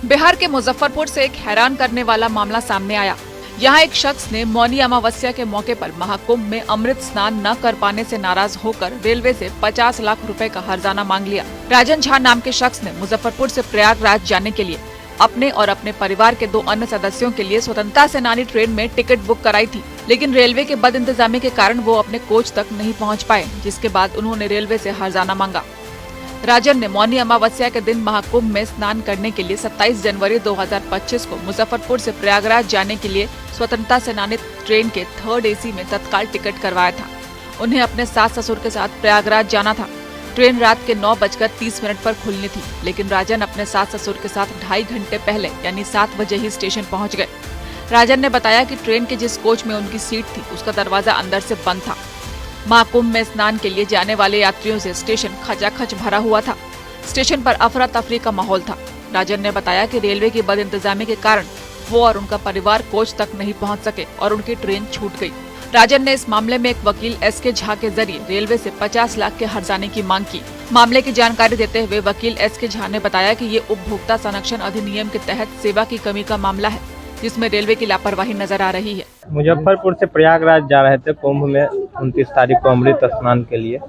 बिहार के मुजफ्फरपुर से एक हैरान करने वाला मामला सामने आया। यहाँ एक शख्स ने मौनी अमावस्या के मौके पर महाकुंभ में अमृत स्नान न कर पाने से नाराज होकर रेलवे से 50 लाख रुपए का हर्जाना मांग लिया। राजन झा नाम के शख्स ने मुजफ्फरपुर से प्रयागराज जाने के लिए अपने और अपने परिवार के 2 अन्य सदस्यों के लिए स्वतंत्रता सेनानी ट्रेन में टिकट बुक कराई थी, लेकिन रेलवे के बदइंतजामी के कारण वो अपने कोच तक नहीं पहुँच पाए, जिसके बाद उन्होंने रेलवे से हर्जाना मांगा। राजन ने मौनी अमावस्या के दिन महाकुंभ में स्नान करने के लिए 27 जनवरी 2025 को मुजफ्फरपुर से प्रयागराज जाने के लिए स्वतंत्रता सेनानी ट्रेन के 3rd AC में तत्काल टिकट करवाया था। उन्हें अपने सास ससुर के साथ प्रयागराज जाना था। ट्रेन रात के 9:30 पर खुलनी थी, लेकिन राजन अपने सास ससुर के साथ 2.5 घंटे पहले यानी 7 बजे ही स्टेशन पहुँच गए। राजन ने बताया कि ट्रेन के जिस कोच में उनकी सीट थी उसका दरवाजा अंदर से बंद था। महाकुंभ में स्नान के लिए जाने वाले यात्रियों से स्टेशन खचाखच भरा हुआ था। स्टेशन पर अफरा तफरी का माहौल था। राजन ने बताया कि रेलवे की बदइंतजामी के कारण वो और उनका परिवार कोच तक नहीं पहुंच सके और उनकी ट्रेन छूट गई। राजन ने इस मामले में एक वकील SK झा के जरिए रेलवे से 50 लाख के हर्जाने की मांग की। मामले की जानकारी देते हुए वकील SK झा ने बताया कि ये उपभोक्ता संरक्षण अधिनियम के तहत सेवा की कमी का मामला है, जिसमें रेलवे की लापरवाही नजर आ रही है। मुजफ्फरपुर से प्रयागराज जा रहे थे कुंभ में 29 तारीख को अमृत स्नान के लिए,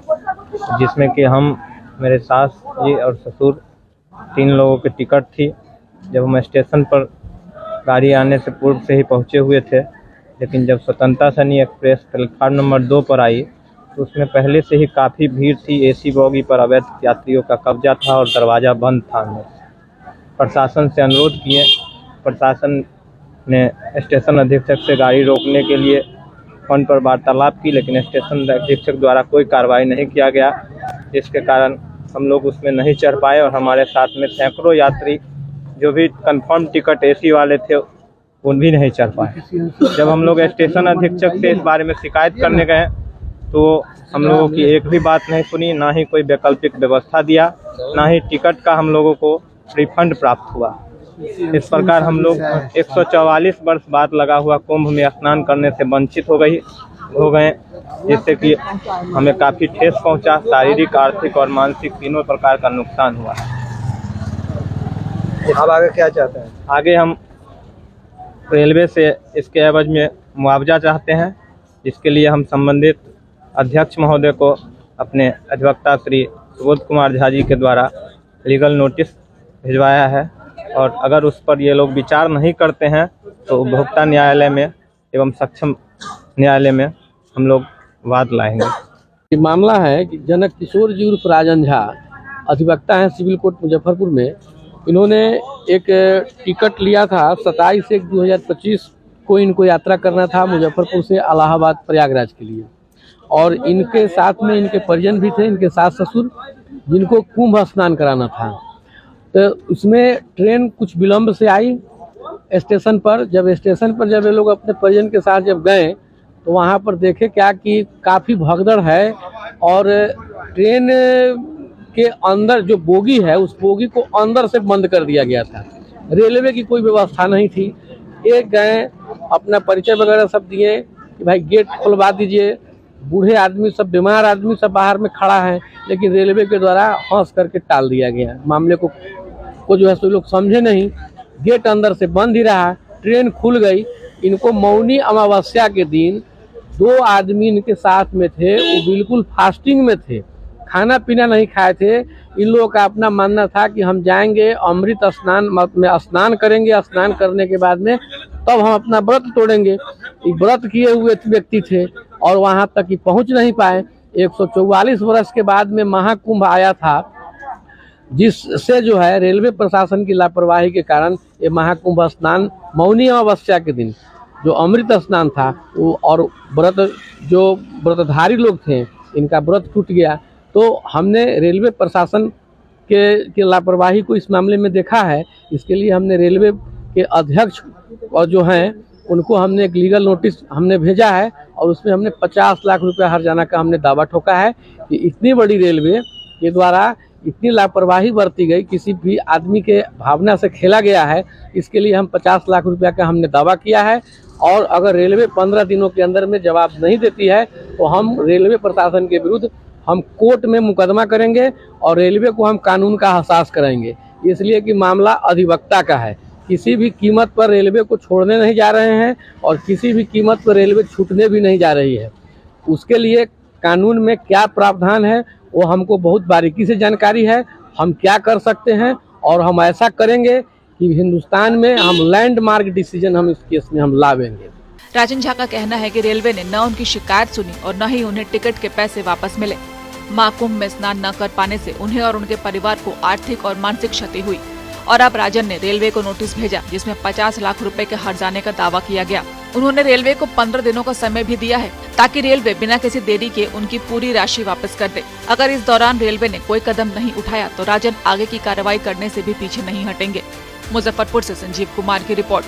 जिसमें कि हम, मेरे सास जी और ससुर 3 लोगों की टिकट थी। जब हम स्टेशन पर गाड़ी आने से पूर्व से ही पहुंचे हुए थे, लेकिन जब स्वतंत्रता सेनानी एक्सप्रेस प्लेटफार्म नंबर 2 पर आई तो उसमें पहले से ही काफ़ी भीड़ थी। AC बोगी पर अवैध यात्रियों का कब्जा था और दरवाज़ा बंद था। प्रशासन से अनुरोध किए, प्रशासन ने स्टेशन अधीक्षक से गाड़ी रोकने के लिए फोन पर वार्तालाप की, लेकिन स्टेशन अधीक्षक द्वारा कोई कार्रवाई नहीं किया गया, जिसके कारण हम लोग उसमें नहीं चढ़ पाए और हमारे साथ में सैकड़ों यात्री जो भी कंफर्म टिकट AC वाले थे वो भी नहीं चढ़ पाए। जब हम लोग स्टेशन अधीक्षक से इस बारे में शिकायत करने गए तो हम लोगों की एक भी बात नहीं सुनी, ना ही कोई वैकल्पिक व्यवस्था दिया, ना ही टिकट का हम लोगों को रिफंड प्राप्त हुआ। इस प्रकार हम लोग 144 वर्ष बाद लगा हुआ कुंभ में स्नान करने से वंचित हो गए, जिससे कि हमें काफ़ी ठेस पहुंचा। शारीरिक, आर्थिक और मानसिक तीनों प्रकार का नुकसान हुआ। अब आगे क्या चाहते हैं? आगे हम रेलवे से इसके एवज में मुआवजा चाहते हैं, जिसके लिए हम संबंधित अध्यक्ष महोदय को अपने अधिवक्ता श्री सुबोध कुमार झा जी के द्वारा लीगल नोटिस भिजवाया है, और अगर उस पर ये लोग विचार नहीं करते हैं तो उपभोक्ता न्यायालय में एवं सक्षम न्यायालय में हम लोग वाद लाएंगे। ये मामला है कि जनक किशोर जी उर्फ राजन झा अधिवक्ता हैं सिविल कोर्ट मुजफ्फरपुर में। इन्होंने एक टिकट लिया था 27/1/2025 को। इनको यात्रा करना था मुजफ्फरपुर से इलाहाबाद प्रयागराज के लिए, और इनके साथ में इनके परिजन भी थे, इनके सास ससुर, जिनको कुंभ स्नान कराना था। तो उसमें ट्रेन कुछ विलम्ब से आई स्टेशन पर। जब स्टेशन पर जब ये लोग अपने परिजन के साथ जब गए तो वहाँ पर देखे क्या कि काफ़ी भगदड़ है, और ट्रेन के अंदर जो बोगी है उस बोगी को अंदर से बंद कर दिया गया था। रेलवे की कोई व्यवस्था नहीं थी। एक गए, अपना परिचय वगैरह सब दिए कि भाई गेट खुलवा दीजिए, बूढ़े आदमी सब, बीमार आदमी सब बाहर में खड़ा है, लेकिन रेलवे के द्वारा हंस करके टाल दिया गया। मामले को जो है सो लोग समझे नहीं, गेट अंदर से बंद ही रहा। ट्रेन खुल गई। इनको मौनी अमावस्या के दिन 2 आदमी इनके साथ में थे, वो बिल्कुल फास्टिंग में थे, खाना पीना नहीं खाए थे। इन लोगों का अपना मानना था कि हम जाएंगे अमृत स्नान में स्नान करेंगे, स्नान करने के बाद में तब हम अपना व्रत तोड़ेंगे। व्रत किए हुए व्यक्ति थे और वहां तक ही पहुंच नहीं पाए। 144 वर्ष के बाद में महाकुंभ आया था, जिससे जो है रेलवे प्रशासन की लापरवाही के कारण ये महाकुंभ स्नान मौनी अमावस्या के दिन जो अमृत स्नान था वो, और जो व्रतधारी लोग थे इनका व्रत टूट गया। तो हमने रेलवे प्रशासन के लापरवाही को इस मामले में देखा है। इसके लिए हमने रेलवे के अध्यक्ष और जो हैं उनको हमने एक लीगल नोटिस हमने भेजा है, और उसमें हमने 50 लाख रुपया हर्जाना का हमने दावा ठोका है कि इतनी बड़ी रेलवे के द्वारा इतनी लापरवाही बरती गई, किसी भी आदमी के भावना से खेला गया है। इसके लिए हम 50 लाख रुपया का हमने दावा किया है, और अगर रेलवे 15 दिनों के अंदर में जवाब नहीं देती है तो हम रेलवे प्रशासन के विरुद्ध हम कोर्ट में मुकदमा करेंगे और रेलवे को हम कानून का एहसास कराएंगे। इसलिए कि मामला अधिवक्ता का है। किसी भी कीमत पर रेलवे को छोड़ने नहीं जा रहे हैं और किसी भी कीमत पर रेलवे छूटने भी नहीं जा रही है। उसके लिए कानून में क्या प्रावधान है वो हमको बहुत बारीकी से जानकारी है। हम क्या कर सकते हैं और हम ऐसा करेंगे कि हिंदुस्तान में हम लैंडमार्क डिसीजन हम इस केस में हम लावेंगे। राजन झा का कहना है कि रेलवे ने न उनकी शिकायत सुनी और न ही उन्हें टिकट के पैसे वापस मिले। महाकुंभ में स्नान न कर पाने से उन्हें और उनके परिवार को आर्थिक और मानसिक क्षति हुई और अब राजन ने रेलवे को नोटिस भेजा जिसमें 50 लाख रुपए के हर्जाने का दावा किया गया। उन्होंने रेलवे को 15 दिनों का समय भी दिया है ताकि रेलवे बिना किसी देरी के उनकी पूरी राशि वापस कर दे। अगर इस दौरान रेलवे ने कोई कदम नहीं उठाया तो राजन आगे की कार्रवाई करने से भी पीछे नहीं हटेंगे। मुजफ्फरपुर से संजीव कुमार की रिपोर्ट।